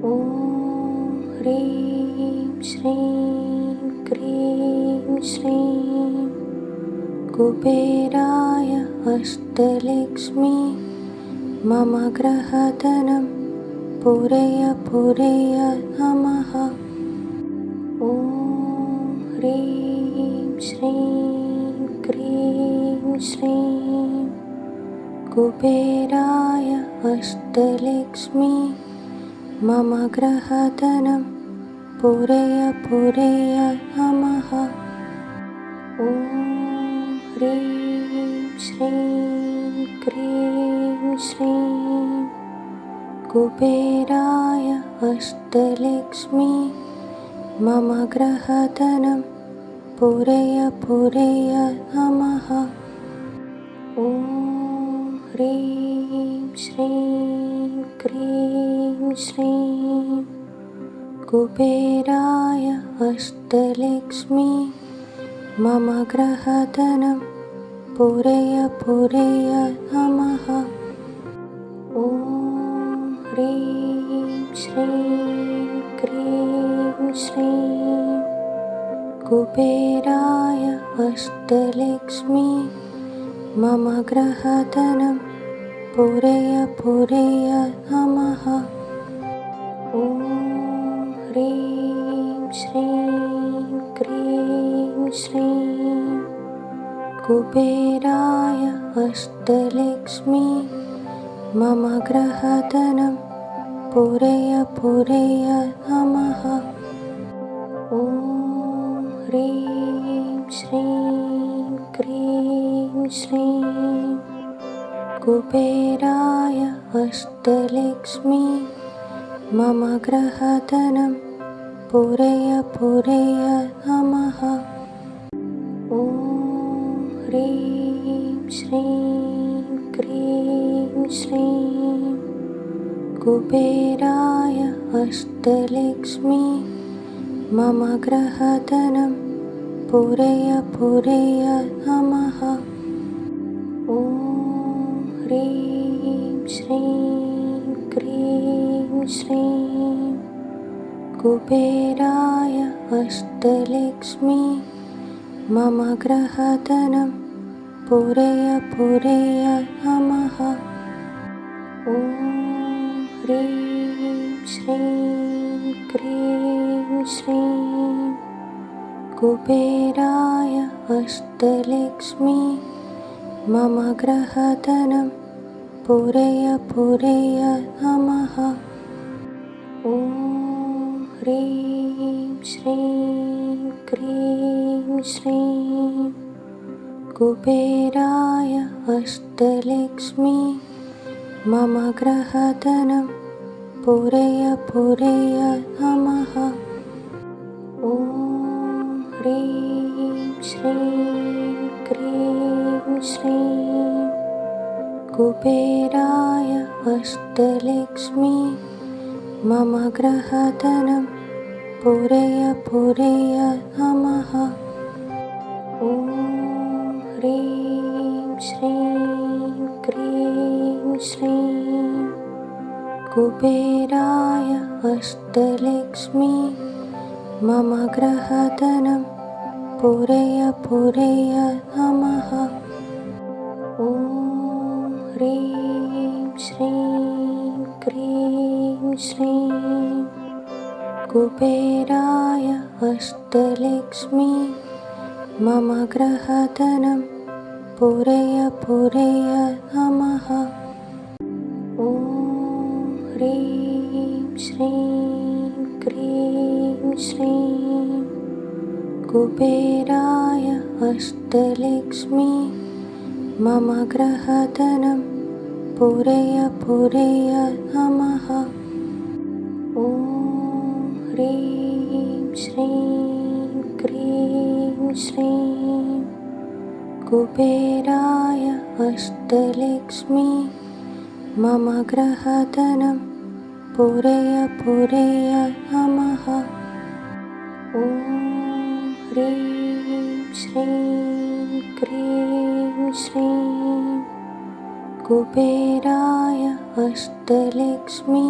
ॐ ह्रीं श्रीं क्रीं श्रीं कुबेराय अष्टलक्ष्मी मम ग्रहधनं पूरय पूरय नमः। ॐ ह्रीं श्रीं क्रीं श्रीं कुबेराय अष्टलक्ष्मी मम ग्रहधनं पूरय पूरय नमः। ॐ ह्रीं श्रीं क्रीं श्रीं कुबेराय अष्टलक्ष्मी मम ग्रहधनं पूरय पूरय नमः। ॐ ह्रीं श्रीं क्रीं श्रीं कुबेराय अष्टलक्ष्मी मम ग्रहधनं पूरय पूरय नमः। ॐ ह्रीं श्रीं क्रीं श्रीं कुबेराय अष्टलक्ष्मी मम ग्रहधनं पूरय पूरय नमः। ॐ ह्रीं श्रीं क्रीं श्रीं कुबेराय अष्टलक्ष्मी मम ग्रहधनं पूरय पूरय नमः। ॐ ह्रीं श्रीं क्रीं श्रीं कुबेराय अष्टलक्ष्मी मम ग्रहधनं पूरय पूरय नमः। ॐ ह्रीं श्रीं क्रीं श्रीं कुबेराय अष्टलक्ष्मी मम ग्रहधनं पूरय पूरय नमः। ॐ ह्रीं श्रीं क्रीं श्रीं कुबेराय अष्टलक्ष्मी मम ग्रहधनं पूरय पूरय नमः। ॐ ह्रीं श्रीं क्रीं श्रीं कुबेराय अष्टलक्ष्मी मम ग्रहधनं पूरय पूरय नमः। ॐ ह्रीं श्रीं क्रीं श्रीं कुबेराय अष्टलक्ष्मी मम ग्रहधनं पूरय पूरय नमः। ॐ ह्रीं श्रीं क्रीं श्रीं कुबेराय अष्टलक्ष्मी मम ग्रहधनं पूरय पूरय नमः। ॐ ह्रीं श्रीं क्रीं श्रीं कुबेराय अष्टलक्ष्मी मम ग्रहधनं पूरय पूरय नमः। ॐ ह्रीं श्रीं क्रीं श्रीं कुबेराय अष्टलक्ष्मी मम ग्रहधनं पूरय पूरय नमः। ॐ ह्रीं श्रीं क्रीं श्रीं कुबेराय अष्टलक्ष्मी मम ग्रहधनं पूरय पूरय नमः। ॐ ह्रीं श्रीं क्रीं श्रीं कुबेराय अष्टलक्ष्मी मम ग्रहधनं पूरय पूरय नमः। ॐ ह्रीं श्रीं क्रीं श्रीं कुबेराय अष्टलक्ष्मी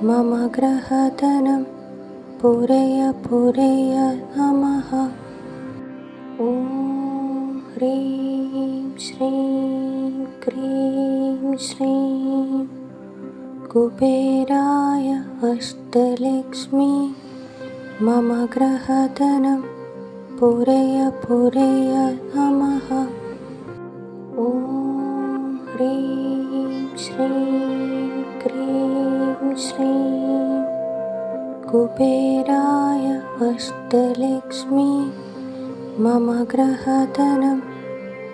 मम ग्रहधनं पूरय पूरय नमः। ॐ ह्रीं श्रीं क्रीं श्रीं कुबेराय अष्टलक्ष्मी मम ग्रहधनं पूरय पूरय नमः। ॐ ह्रीं श्रीं क्रीं श्रीं कुबेराय अष्टलक्ष्मी मम ग्रहधनं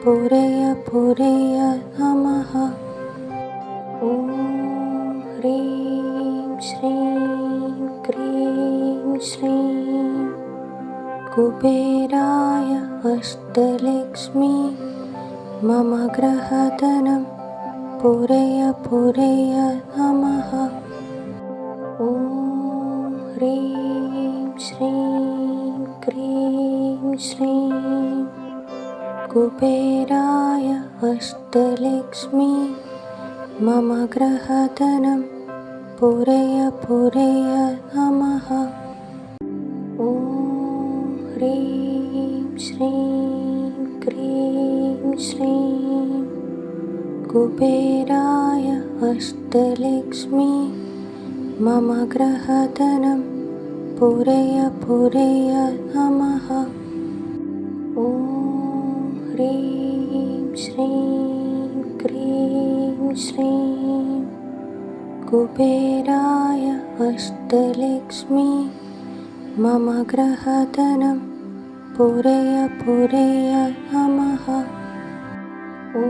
पूरय पूरय नमः। ॐ ह्रीं श्रीं क्रीं श्रीं कुबेराय अष्टलक्ष्मी मम ग्रहधनं पूरय पूरय नमः। ॐ ह्रीं श्रीं क्रीं श्रीं कुबेराय अष्टलक्ष्मी मम ग्रहधनं पूरय पूरय नमः। ॐ ह्रीं श्रीं क्रीं श्रीं कुबेराय अष्टलक्ष्मी मम ग्रहधनं पूरय पूरय नमः। ॐ ह्रीं श्रीं क्रीं श्रीं कुबेराय अष्टलक्ष्मी मम ग्रहधनं पूरय पूरय नमः। ॐ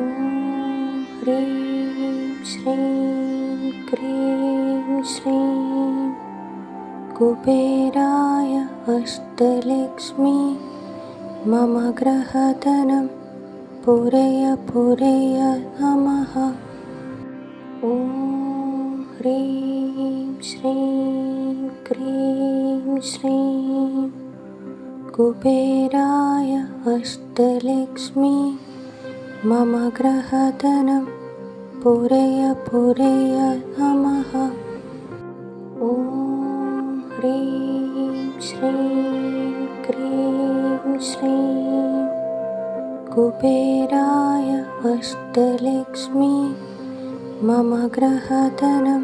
ह्रीं श्रीं क्रीं श्रीं कुबेराय अष्टलक्ष्मी मम ग्रहधनं पूरय पूरय नमः। ॐ ह्रीं श्रीं क्रीं श्रीं कुबेराय अष्टलक्ष्मी मम ग्रहधनं पूरय पूरय नमः। ॐ ह्रीं श्रीं क्रीं श्रीं कुबेराय अष्टलक्ष्मी मम ग्रहधनं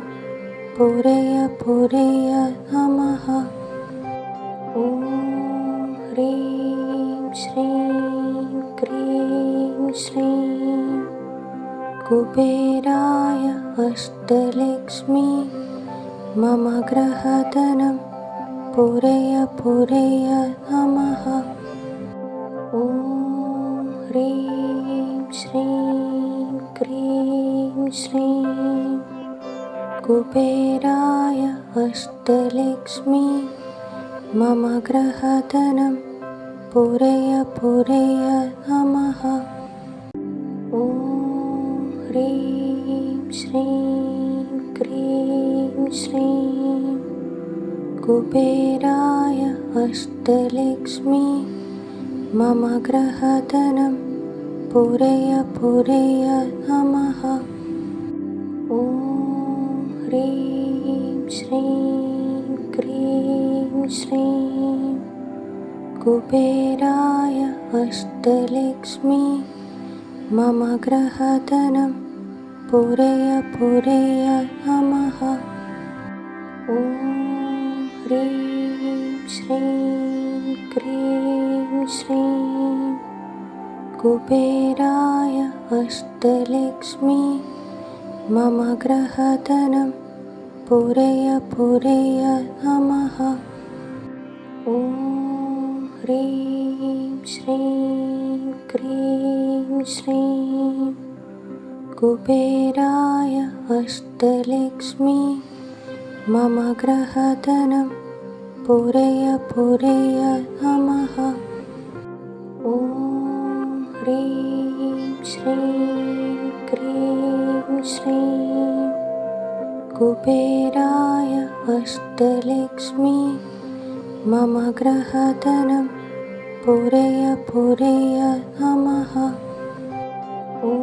पूरय पूरय नमः। ॐ ह्रीं श्रीं क्रीं श्रीं कुबेराय अष्टलक्ष्मी मम ग्रहधनं पूरय पूरय नमः। ॐ ह्रीं श्रीं क्रीं श्रीं कुबेराय अष्टलक्ष्मी मम ग्रहधनं पूरय पूरय नमः। ॐ ह्रीं श्रीं क्रीं श्रीं कुबेराय अष्टलक्ष्मी मम ग्रहधनं पूरय पूरय नमः। ॐ ह्रीं श्रीं क्रीं श्रीं कुबेराय अष्टलक्ष्मी मम ग्रहधनं पूरय पूरय नमः। ॐ ह्रीं श्रीं क्रीं श्रीं कुबेराय अष्टलक्ष्मी मम ग्रहधनं पूरय पूरय नमः। ॐ ह्रीं श्रीं क्रीं श्रीं कुबेराय अष्टलक्ष्मी मम ग्रहधनं पूरय पूरय नमः। ॐ ह्रीं श्रीं क्रीं श्रीं कुबेराय अष्टलक्ष्मी मम ग्रहधनं पूरय पूरय नमः। ॐ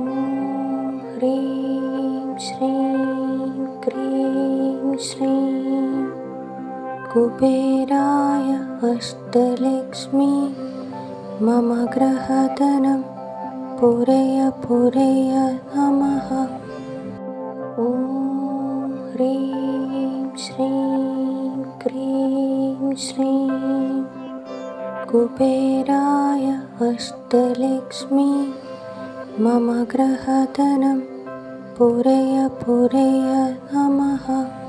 ह्रीं श्रीं क्रीं श्रीं कुबेराय अष्टलक्ष्मी मम ग्रहधनं पूरय पूरय नमः। ॐ ह्रीं श्रीं क्रीं श्रीं कुबेराय अष्टलक्ष्मी मम ग्रहधनं पूरय पूरय नमः।